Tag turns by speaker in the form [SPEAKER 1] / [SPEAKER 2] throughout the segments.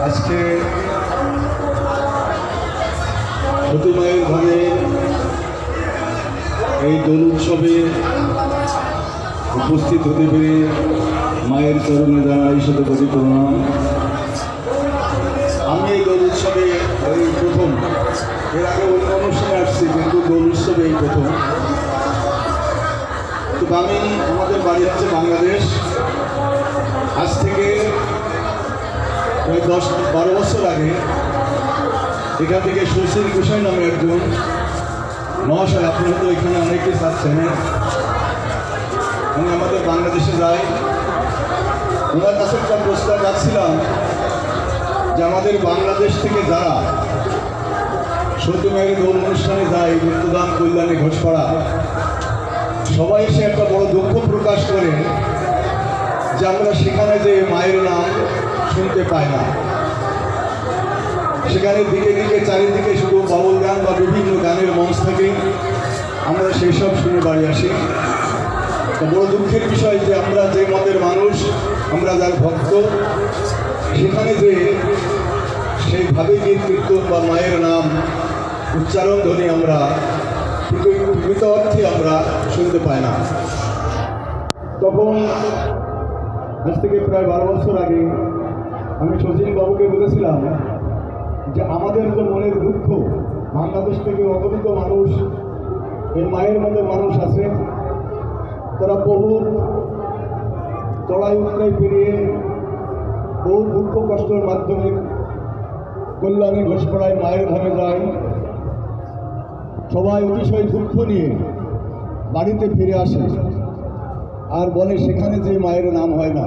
[SPEAKER 1] আজকে সতী মায়ের ধামে এই দোল উৎসবে উপস্থিত হতে পেরে মায়ের চরণে জানাই শতকোটি প্রণাম। আমি এই দোল উৎসবে এই প্রথম, এর আগে অন্য অনুষ্ঠানে আসছি, কিন্তু দোল উৎসবে এই প্রথম। তো আমি, আমাদের বাড়ি হচ্ছে বাংলাদেশ। আজ থেকে প্রায় 10-12 বছর আগে এখান থেকে সুশীল গোসাই নামে একজন মহাশয়, আপনি হয়তো এখানে অনেকেই চাচ্ছেন, আমি আমাদের বাংলাদেশে যাই। ওনার কাছে একটা প্রস্তাব রাখছিলাম যে আমাদের বাংলাদেশ থেকে যারা সতী মায়ের দোল অনুষ্ঠানে যায়, মৃত্যুদান কল্যাণী ঘোষপাড়া, সবাই এসে একটা বড় দুঃখ প্রকাশ করে যে আমরা সেখানে যে মায়ের নাম শুনতে পাই না। সেখানে দিকে দিকে চারিদিকে শুধু বাউল গান বা বিভিন্ন গানের মঞ্চ থাকে, আমরা সেই সব শুনে বাড়ি আসি। তো বড় দুঃখের বিষয় যে আমরা যে মতের মানুষ, আমরা যার ভক্ত, সেখানে যে সেইভাবে গীত কীর্তন বা মায়ের নাম উচ্চারণ ধ্বনি আমরা প্রকৃত অর্থে আমরা শুনতে পাই না। তখন আজ থেকে প্রায় 12 বছর আগে আমি শচীন বাবুকে বলেছিলাম যে আমাদের যে মনের দুঃখ, বাংলাদেশ থেকে অগণিত মানুষ, এই মায়ের মতো মানুষ আছে, তারা বহু চড়াই উত্তরাই পেরিয়ে বহু দুঃখ কষ্টের মাধ্যমে কল্যাণী ঘোষপাড়ায় মায়ের ধামে যায়। সবাই অতিশয় দুঃখ নিয়ে বাড়িতে ফিরে আসে আর বলে সেখানে যে মায়ের নাম হয় না।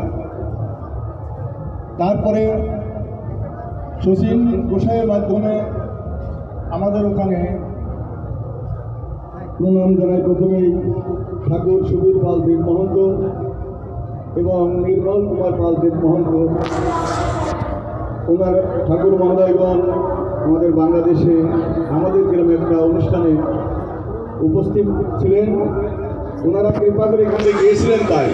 [SPEAKER 1] তারপরে শচীন গোসাইয়ের মাধ্যমে আমাদের ওখানে প্রণাম জানায় প্রথমেই ঠাকুর সুবীর পাল দেব মহন্ত এবং নির্মল কুমার পাল দেব মহন্ত, ওনার ঠাকুর মহোদয়গণ আমাদের বাংলাদেশে আমাদের গ্রামে একটা অনুষ্ঠানে উপস্থিত ছিলেন। ওনারা কৃপা করে এখানে গিয়েছিলেন। তাই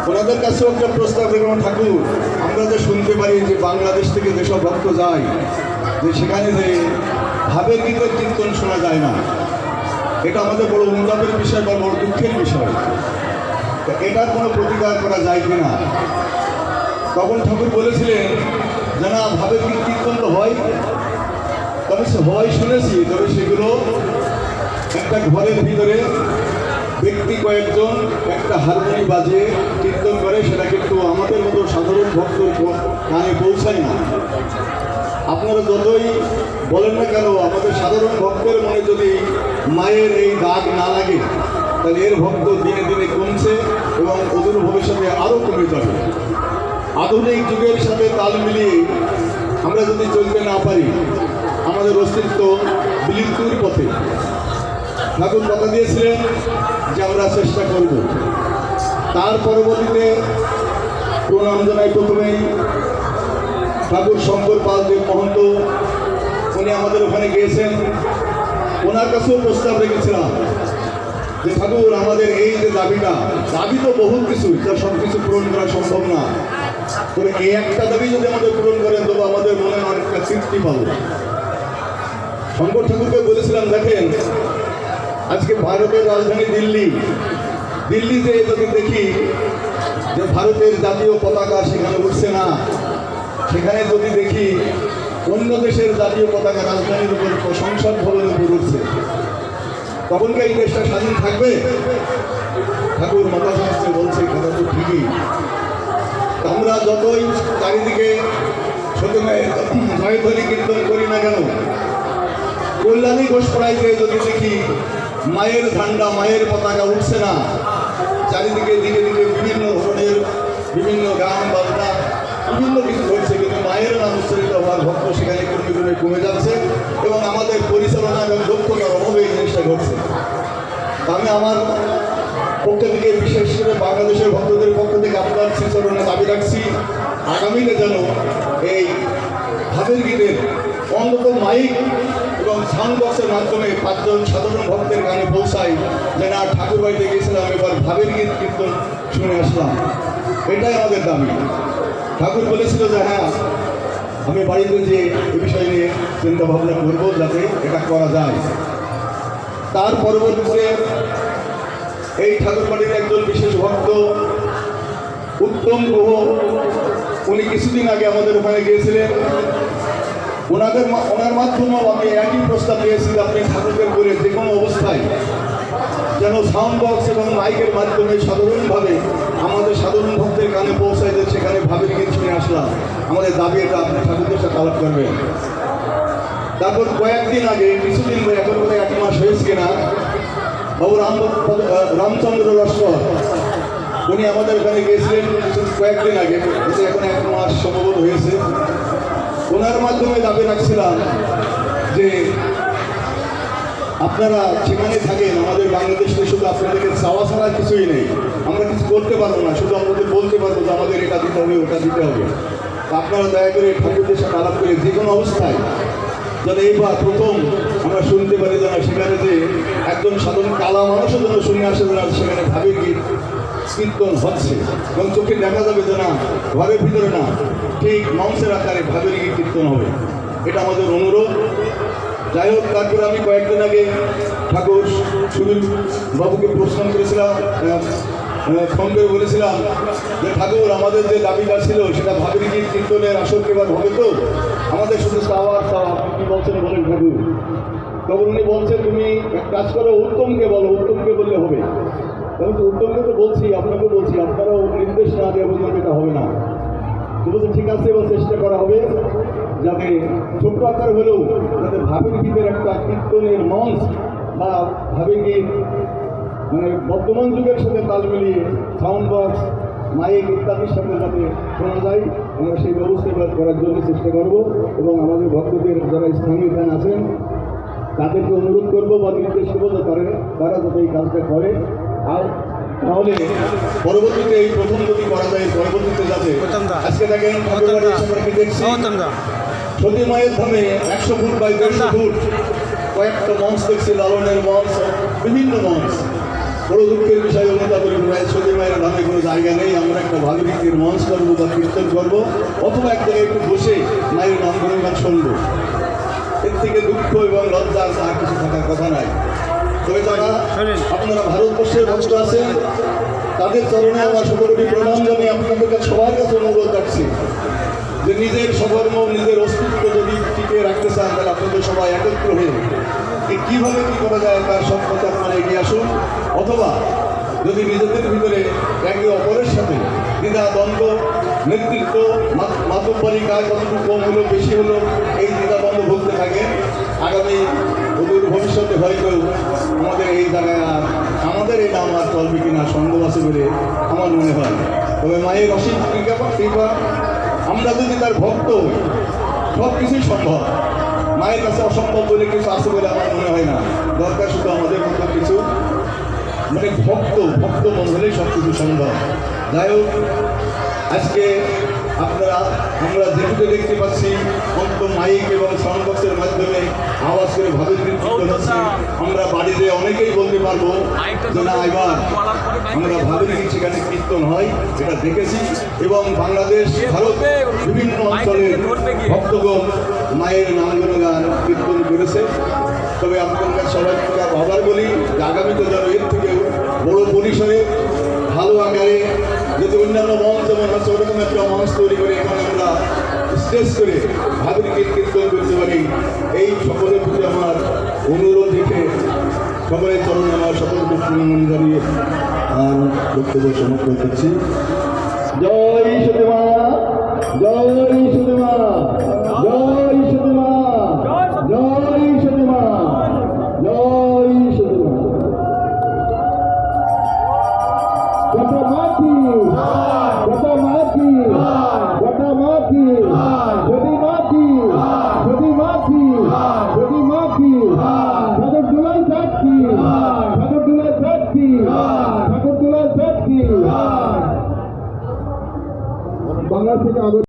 [SPEAKER 1] ওনাদের কাছেও একটা প্রস্তাব দেখলাম, ঠাকুর আমরা যে শুনতে পারি যে বাংলাদেশ থেকে যেসব ভক্ত যায়, যে সেখানে যে ভাবের গীতের কীর্তন শোনা যায় না, এটা আমাদের বড় অনুতাপের বিষয় বা বড় দুঃখের বিষয়। এটার কোনো প্রতিকার করা যায় কিনা? তখন ঠাকুর বলেছিলেন যে না, ভাবের গীত কীর্তন তো হয়, তবে সে হয় শুনেছি, তবে সেগুলো একটা ঘরের ভিতরে ব্যক্তি কয়েকজন একটা হারমোনি বাজিয়ে কীর্তন করে, সেটা কিন্তু আমাদের মতো সাধারণ ভক্তর কানে পৌঁছায় না। আপনারা যতই বলেন না কেন, আমাদের সাধারণ ভক্তের মনে যদি মায়ের এই দাগ না লাগে, তাহলে এর ভক্ত দিনে দিনে কমছে এবং অদূর ভবিষ্যতে আরও কমে যাবে। আধুনিক যুগের সাথে তাল মিলিয়ে আমরা যদি চলতে না পারি, আমাদের অস্তিত্ব বিলুপ্তির পথে। ঠাকুর কথা দিয়েছিলেন যে আমরা চেষ্টা করব। তার পরবর্তীতে প্রণাম জানাই প্রথমেই ঠাকুর শঙ্কর পাল দেব মহন্ত, উনি আমাদের ওখানে গিয়েছেন। ওনার কাছেও প্রস্তাব রেখেছিলাম যে ঠাকুর আমাদের এই যে দাবি তো বহুত কিছু, যা সব কিছু পূরণ করা সম্ভব না, তবে এই একটা দাবি যদি আমাদের পূরণ করেন তবে আমাদের মনে অনেকটা তৃপ্তি পাবো। শঙ্কর ঠাকুরকে বলেছিলাম, দেখেন আজকে ভারতের রাজধানী দিল্লিতে যদি দেখি যে ভারতের জাতীয় পতাকা সেখানে উঠছে না, সেখানে যদি দেখি অন্য দেশের জাতীয় পতাকা রাজধানীর উপর, সংসদ ভবনের উপর উঠছে, তখন কি এই দেশটা স্বাধীন থাকবে? ঠাকুর মাতা শাস্ত্রে বলছে কথা তো ঠিকই। আমরা যতই চারিদিকে জয়ধ্বনি কীর্তন করি না কেন, কল্যাণী ঘোষপাড়াইতে যদি দেখি মায়ের ঝান্ডা, মায়ের পতাকা উঠছে না, চারিদিকে দিকে দিকে বিভিন্ন ধরনের বিভিন্ন গান বাজনা বিভিন্ন কিছু ঘটছে, কিন্তু মায়ের নাম উচ্চারিত হওয়ার ভক্ত সেখানে ক্রমে কমে যাচ্ছে এবং আমাদের পরিচালনা এবং দক্ষতার অভাবে এই জিনিসটা ঘটছে। আমি আমার পক্ষ থেকে, বিশেষ করে বাংলাদেশের ভক্তদের পক্ষ থেকে আপনার শ্রীচরণে দাবি রাখছি, আগামীতে যেন এই ভাবের গীতের অন্তত মাইক এবং সাউন্ড বক্সের মাধ্যমে 5 জন সাধারণ ভক্তের গানে পৌঁছাই। যে না, ঠাকুর বাড়িতে গিয়েছিলাম, এবার ভাবের গীত কীর্তন শুনে আসলাম, এটাই আমাদের দাবি। ঠাকুর বলেছিল যে হ্যাঁ, আমি বাড়িতে যে এ বিষয় নিয়ে চিন্তা ভাবনা করবো যাতে এটা করা যায়। তার পরবর্তীতে এই ঠাকুরবাড়ির একজন বিশেষ ভক্ত উত্তম গুহ, উনি কিছুদিন আগে আমাদের ওখানে গিয়েছিলেন। ওনার মাধ্যমেও আমি একই প্রস্তাব পেয়েছি, আপনি ঠাকুরকে করে যে কোনো অবস্থায় যেন সাউন্ড বক্স এবং মাইকের মাধ্যমে সাধারণভাবে আমাদের সাধারণ ভক্তের কানে পৌঁছায়, যে সেখানে ভাবের গীত শুনে আসলাম। আমাদের দাবি এটা আপনি ঠাকুরদের সাথে আলাপ করবেন। তারপর কয়েকদিন আগে, কিছুদিন এখন বলে 1 মাস হয়েছে কিনা, বাবু রামচন্দ্র লস্কর উনি আমাদের এখানে গিয়েছিলেন কয়েকদিন আগে, এখন 1 মাস সম্ভবত হয়েছে। ওনার মাধ্যমে দাবি রাখছিলাম যে আপনারা সেখানে থাকেন, আমাদের বাংলাদেশে শুধু আপনাদেরকে চাওয়া ছাড়া কিছুই নেই, আমরা কিছু করতে পারবো না, শুধু আপনাদের বলতে পারবো যে আমাদের এটা দিতে হবে, ওটা দিতে হবে। আপনারা দয়া করে ঠাকুরদের সাথে আলাপ করে যে কোনো অবস্থায় যেন এইবার প্রথম আমরা শুনতে পারি, যেন সেখানে যে একজন সাধারণ কালা মানুষও যেন শুনে আসে, যেন সেখানে ভাবের গীত কীর্তন হচ্ছে এবং চোখে দেখা যাবে যে না, ঘরের ভিতরে না, ঠিক মঞ্চের আকারে ভাবের গীত কীর্তন হবে। এটা আমাদের অনুরোধ। যাই হোক, তারপরে আমি কয়েকদিন আগে ঠাকুর সুনীল বাবুকে প্রশ্ন করেছিলাম, ফোন করে বলেছিলাম যে ঠাকুর, আমাদের যে দাবিটা ছিল সেটা ভাবের গীত কীর্তনের আসর এবার হবে তো, আমাদের শুধু চাওয়া চাওয়া। আপনি কী বলছেন বলেন ঠাকুর? তখন উনি বলছেন তুমি এক কাজ করো, উত্তমকে বলো, উত্তমকে বললে হবে। তখন তো উত্তমকে তো বলছি, আপনাকে বলছি, আপনারাও নির্দেশ না দেওয়া পর্যন্ত এটা হবে না। তো বলছে ঠিক আছে, এবার চেষ্টা করা হবে যাতে ছোট আকার হলেও যাতে ভাবের গীতের একটা কীর্তনের মঞ্চ বা ভাবের গীত মানে বর্তমান যুগের সাথে তাল মিলিয়ে সাউন্ড বক্স, মাইক ইত্যাদির সাথে যাতে শোনা যায়, আমরা সেই ব্যবস্থা করার জন্য চেষ্টা করব। এবং আমাদের ভক্তদের যারা স্থানীয় এখানে আছেন তাদেরকে অনুরোধ করবো বা নির্দেশ করবো যে তারা যাতে এই কাজটা করে। আর তাহলে পরবর্তীতে এই প্রথম যদি করা যায়, পরবর্তীতে যাতে আজকে দেখেন দেখছি সতী মায়ের ধামে 100 ফুট বাই 150 ফুট কয়েকটা মঞ্চ দেখছি, লালনের মঞ্চ, বিভিন্ন মঞ্চ। বড় দুঃখের বিষয় অনুতাপের সতী মায়ের ধামে কোনো জায়গা নেই। আমরা একটা ভালো গীতের মঞ্চ করবো বা কীর্তন করবো, অথবা এক জায়গায় একটু বসে মায়ের নাম গুণগান শুনবো। এর থেকে দুঃখ এবং লজ্জা আর কিছু থাকার কথা নাই। তবে যারা আপনারা ভারতবর্ষের ভক্ত আছেন তাদের চরণে আমার সকলটি প্রণাম জানিয়ে আপনাদের কাছে সবার কাছে অনুরোধ রাখছি যে নিজের স্বধর্ম, নিজের অস্তিত্ব যদি টিকে রাখতে চান, তাহলে আপনাদের সবাই একত্র হয়ে কীভাবে কী করা যায় তার সব কথা আপনারা এগিয়ে আসুন। অথবা যদি নিজেদের ভিতরে একে অপরের সাথে দ্বিধা দ্বন্দ্ব, নেতৃত্ব, মাতব্বরি কাজ কতটুকু কম হলো বেশি হলো, এই দ্বিধা দ্বন্দ্ব ভুগতে থাকে, আগামী অদূর ভবিষ্যতে হয়তো আমাদের এই জায়গায় আর আমাদের এই নাম আর চলবে কিনা সন্দেহ আছে বলে আমার মনে হয়। তবে মায়ের অসীম কৃপা, আমরা যদি তার ভক্ত হই সব কিছুই সম্ভব। মায়ের কাছে অসম্ভব বলে কিছু আছে বলে আমার মনে হয় না। দরকার শুধু আমাদের মতো কিছু মানে ভক্ত মন হলেই সব কিছু সম্ভব। যাই হোক, আজকে আমরা যেটুকু দেখতে পাচ্ছি অন্ত মাইক এবং সাউন্ড বক্সের মাধ্যমে আওয়াজ করে ভাবে কীর্তন হচ্ছে। আমরা বাড়িতে অনেকেই বলতে পারবো যে না, এবার আমরা ভাবের গীত সেখানে কীর্তন হয়, এটা দেখেছি। এবং বাংলাদেশ, ভারত বিভিন্ন অঞ্চলের ভক্তগণ মায়ের নাম গুণগান কীর্তন করেছে। তবে আপনাদের কাছে সবাইকে আবার বলি যে আগামীতে যেন এর থেকে বড় পরিসরে ভালো আকারে যদি অন্যান্য মঞ্চ যেমন হচ্ছে ওরকম একটা মঞ্চ তৈরি করে এখানে আমরা স্টেজ করে ভাবের গীত কীর্তন করতে পারি, এই সকলের প্রতি আমার অনুরোধ রেখে সকলের চরণে আমার সকলকে প্রণাম জানিয়ে আর বক্তব্য সমর্পণ করছি। জয় সতী মা, জয় সতী মা, জয় সতী মা, জয় সতী মা, জয় সতী মা। গোটা মাটি, গোটা মাটি, গোটা মাটি, যদি মাটি, যদি মাটি, যদি মাটি, ঠাকুর দুলাই যাচ্ছি, ঠাকুর দুলাই যাচ্ছি, ঠাকুর দুলাই যাচ্ছি। বাংলা থেকে